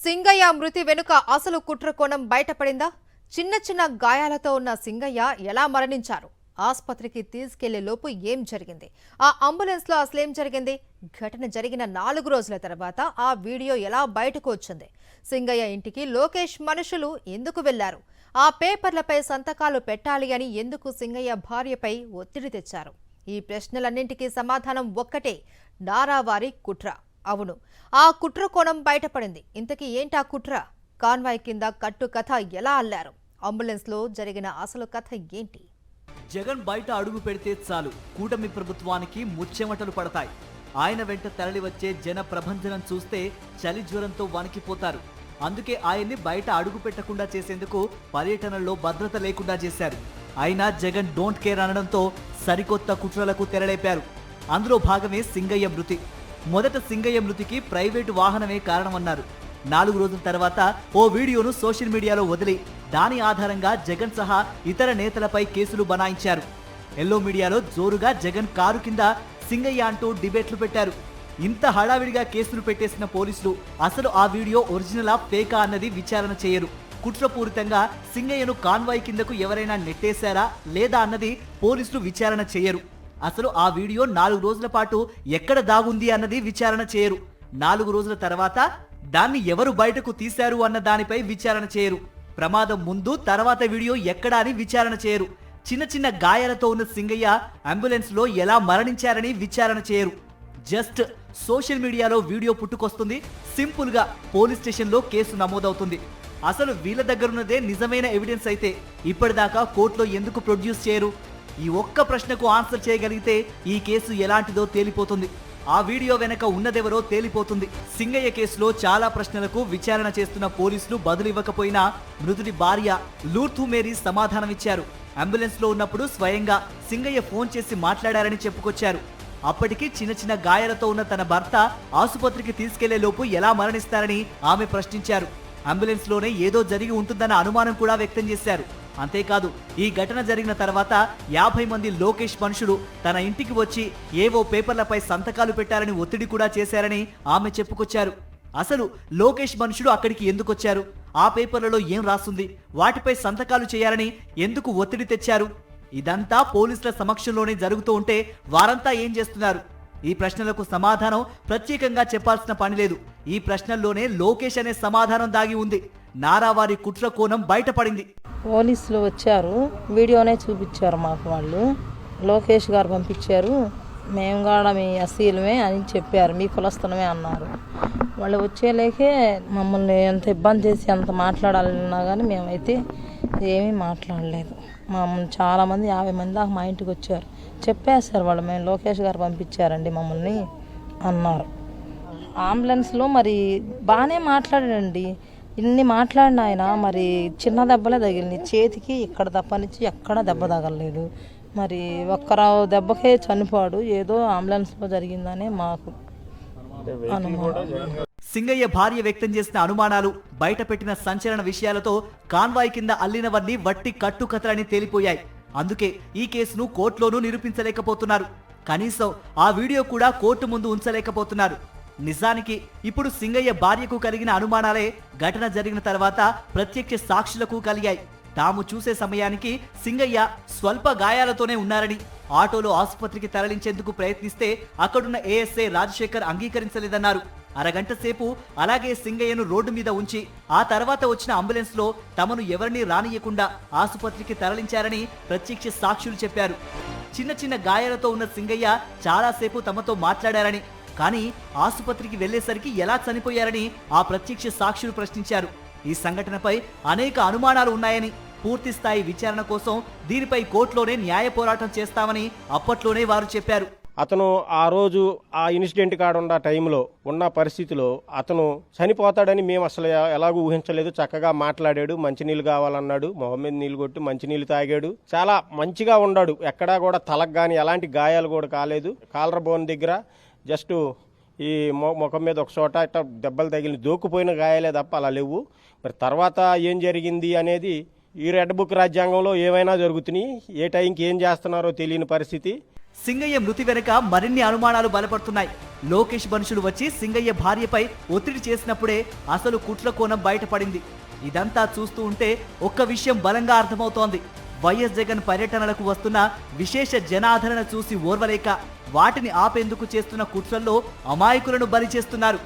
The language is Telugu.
సింగయ్య మృతి వెనుక అసలు కుట్ర కోణం బయటపడిందా? చిన్న చిన్న గాయాలతో ఉన్న సింగయ్య ఎలా మరణించారు? ఆసుపత్రికి తీసుకెళ్లే లోపు ఏం జరిగింది? ఆ అంబులెన్స్ లో అసలేం జరిగింది? ఘటన జరిగిన 4 రోజుల తర్వాత ఆ వీడియో ఎలా బయటకు వచ్చింది? సింగయ్య ఇంటికి లోకేష్ మనుషులు ఎందుకు వెళ్లారు? ఆ పేపర్లపై సంతకాలు పెట్టాలి అని ఎందుకు సింగయ్య భార్యపై ఒత్తిడి తెచ్చారు? ఈ ప్రశ్నలన్నింటికీ సమాధానం ఒక్కటే, నారావారి కుట్ర. అవును, ఆ కుట్ర కోణం బయటపడింది. ఇంతకీ ఏంటా కుట్ర? కాన్వాయ్ కింద కట్టు కథ ఎలా అల్లారు? అంబులెన్స్ లో జరిగిన అసలు కథ ఏంటి? జగన్ బయట అడుగు పెడితే చాలు కూటమి ప్రభుత్వానికి ముచ్చెమటలు పడతాయి. ఆయన వెంట తరలి వచ్చే జన ప్రభంజనం చూస్తే చలి జ్వరంతో వణికిపోతారు. అందుకే ఆయన్ని బయట అడుగు పెట్టకుండా చేసేందుకు పర్యటనల్లో భద్రత లేకుండా చేశారు. అయినా జగన్ డోంట్ కేర్ అనడంతో సరికొత్త కుట్రలకు తెరలేపారు. అందులో భాగమే సింగయ్య మృతి. మొదట సింగయ్య మృతికి ప్రైవేటు వాహనమే కారణమన్నారు. 4 రోజుల తర్వాత ఓ వీడియోను సోషల్ మీడియాలో వదిలి దాని ఆధారంగా జగన్ సహా ఇతర నేతలపై కేసులు బనాయించారు. ఎల్లో మీడియాలో జోరుగా జగన్ కారు కింద సింగయ్య అంటూ డిబేట్లు పెట్టారు. ఇంత హడావిడిగా కేసులు పెట్టేసిన పోలీసులు అసలు ఆ వీడియో ఒరిజినలా ఫేకా అన్నది విచారణ చేయరు. కుట్రపూరితంగా సింగయ్యను కాన్వాయ్ కిందకు ఎవరైనా నెట్టేశారా లేదా అన్నది పోలీసులు విచారణ చేయరు. అసలు ఆ వీడియో 4 రోజుల పాటు ఎక్కడ దాగుంది అన్నది విచారణ చేయరు. 4 రోజుల తర్వాత దాన్ని ఎవరు బయటకు తీశారు అన్న దానిపై విచారణ చేయరు. ప్రమాదం ముందు తర్వాత వీడియో ఎక్కడా అని విచారణ చేయరు. చిన్న చిన్న గాయాలతో ఉన్న సింగయ్య అంబులెన్స్ లో ఎలా మరణించారని విచారణ చేయరు. జస్ట్ సోషల్ మీడియాలో వీడియో పుట్టుకొస్తుంది, సింపుల్ గా పోలీస్ స్టేషన్ లో కేసు నమోదవుతుంది. అసలు వీళ్ళ దగ్గరున్నదే నిజమైన ఎవిడెన్స్ అయితే ఇప్పటిదాకా కోర్టులో ఎందుకు ప్రొడ్యూస్ చేయరు? ఈ ఒక్క ప్రశ్నకు ఆన్సర్ చేయగలిగితే ఈ కేసు ఎలాంటిదో తేలిపోతుంది. ఆ వీడియో వెనక ఉన్నదెవరో తేలిపోతుంది. సింగయ్య కేసులో చాలా ప్రశ్నలకు విచారణ చేస్తున్న పోలీసులు బదులివ్వకపోయినా మృతుడి భార్య లూర్థు మేరీ సమాధానమిచ్చారు. అంబులెన్స్ లో ఉన్నప్పుడు స్వయంగా సింగయ్య ఫోన్ చేసి మాట్లాడారని చెప్పుకొచ్చారు. అప్పటికి చిన్న చిన్న గాయాలతో ఉన్న తన భర్త ఆసుపత్రికి తీసుకెళ్లే లోపు ఎలా మరణిస్తారని ఆమె ప్రశ్నించారు. అంబులెన్స్ లోనే ఏదో జరిగి ఉంటుందన్న అనుమానం కూడా వ్యక్తం చేశారు. అంతేకాదు, ఈ ఘటన జరిగిన తర్వాత 50 మంది లోకేష్ మనుషులు తన ఇంటికి వచ్చి ఏవో పేపర్లపై సంతకాలు పెట్టారని ఒత్తిడి కూడా చేశారని ఆమె చెప్పుకొచ్చారు. అసలు లోకేష్ మనుషులు అక్కడికి ఎందుకొచ్చారు? ఆ పేపర్లలో ఏం రాస్తుంది? వాటిపై సంతకాలు చేయాలని ఎందుకు ఒత్తిడి తెచ్చారు? ఇదంతా పోలీసుల సమక్షంలోనే జరుగుతూ ఉంటే వారంతా ఏం చేస్తున్నారు? ఈ ప్రశ్నలకు సమాధానం ప్రత్యేకంగా చెప్పాల్సిన పని లేదు. ఈ ప్రశ్నల్లోనే లోకేష్ అనే సమాధానం దాగి ఉంది. నారావారి కుట్ర కోణం బయటపడింది. పోలీసులు వచ్చారు, వీడియోనే చూపించారు మాకు. వాళ్ళు లోకేష్ గారు పంపించారు, మేము కూడా మీ అసీలమే అని చెప్పారు, మీ కులస్థలమే అన్నారు. వాళ్ళు వచ్చేలేకే మమ్మల్ని ఎంత ఇబ్బంది చేసి ఎంత మాట్లాడాలన్నా కానీ మేమైతే ఏమీ మాట్లాడలేదు. చాలామంది 50 మంది దాకా మా ఇంటికి వచ్చారు, చెప్పేశారు వాళ్ళు, మేము లోకేష్ గారు పంపించారండి మమ్మల్ని అన్నారు. అంబులెన్స్లో మరి బాగానే మాట్లాడాడండి, ఇన్ని మాట్లాడిన ఆయన మరి చిన్న దెబ్బలే తగిలింది చేతికి, ఇక్కడ తప్పనిచ్చి ఎక్కడ దెబ్బ తగలలేదు. మరి ఒక్కరావు దెబ్బకే చనిపోడు, ఏదో అంబులెన్స్లో జరిగిందనే మాకు అనుమానం. సింగయ్య భార్య వ్యక్తం చేసిన అనుమానాలు, బయట పెట్టిన సంచలన విషయాలతో కాన్వాయ్ కింద అల్లినవన్నీ వట్టి కట్టుకథలని తేలిపోయాయి. అందుకే ఈ కేసును కోర్టులోనూ నిరూపించలేకపోతున్నారు. కనీసం ఆ వీడియో కూడా కోర్టు ముందు ఉంచలేకపోతున్నారు. నిజానికి ఇప్పుడు సింగయ్య భార్యకు కలిగిన అనుమానాలే ఘటన జరిగిన తర్వాత ప్రత్యక్ష సాక్షులకు కలిగాయి. తాము చూసే సమయానికి సింగయ్య స్వల్ప గాయాలతోనే ఉన్నారని, ఆటోలో ఆసుపత్రికి తరలించేందుకు ప్రయత్నిస్తే అక్కడున్న ఏఎస్ఐ రాజశేఖర్ అంగీకరించలేదన్నారు. అరగంట సేపు అలాగే సింగయ్యను రోడ్డు మీద ఉంచి ఆ తర్వాత వచ్చిన అంబులెన్స్ లో తమను ఎవరినీ రానియకుండా ఆసుపత్రికి తరలించారని ప్రత్యక్ష సాక్షులు చెప్పారు. చిన్న చిన్న గాయాలతో ఉన్న సింగయ్య చాలాసేపు తమతో మాట్లాడారని, కానీ ఆసుపత్రికి వెళ్లేసరికి ఎలా చనిపోయారని ఆ ప్రత్యక్ష సాక్షులు ప్రశ్నించారు. ఈ సంఘటనపై అనేక అనుమానాలు ఉన్నాయని, పూర్తి స్థాయి విచారణ కోసం దీనిపై కోర్టులోనే న్యాయ పోరాటం చేస్తామని అప్పట్లోనే వారు చెప్పారు. అతను ఆ రోజు ఆ ఇన్సిడెంట్ కాడున్న టైంలో ఉన్న పరిస్థితిలో అతను చనిపోతాడని మేము అసలు ఎలాగూ ఊహించలేదు. చక్కగా మాట్లాడాడు, మంచినీళ్ళు కావాలన్నాడు, మొహం మీద నీళ్ళు కొట్టి మంచినీళ్ళు తాగాడు, చాలా మంచిగా ఉన్నాడు. ఎక్కడా కూడా తలకు కానీ ఎలాంటి గాయాలు కూడా కాలేదు. కాలర్ బోన్ దగ్గర జస్ట్ ఈ ముఖం మీద ఒక చోట ఇట్లా దెబ్బలు తగిలి దోక్కుపోయిన గాయాలే తప్ప అలా లేవు. మరి తర్వాత ఏం జరిగింది అనేది ఈ రెడ్ బుక్ రాజ్యాంగంలో ఏమైనా జరుగుతున్నాయి. ఏ టైంకి ఏం చేస్తున్నారో తెలియని పరిస్థితి. సింగయ్య మృతి వెనుక మరిన్ని అనుమానాలు బలపడుతున్నాయి. లోకేష్ మనుషులు వచ్చి సింగయ్య భార్యపై ఒత్తిడి చేసినప్పుడే అసలు కుట్ర కోణం బయటపడింది. ఇదంతా చూస్తూ ఉంటే ఒక్క విషయం బలంగా అర్థమవుతోంది. వైఎస్ జగన్ పర్యటనలకు వస్తున్న విశేష జనాదరణ చూసి ఓర్వలేక వాటిని ఆపేందుకు చేస్తున్న కుట్రల్లో అమాయకులను బలి చేస్తున్నారు.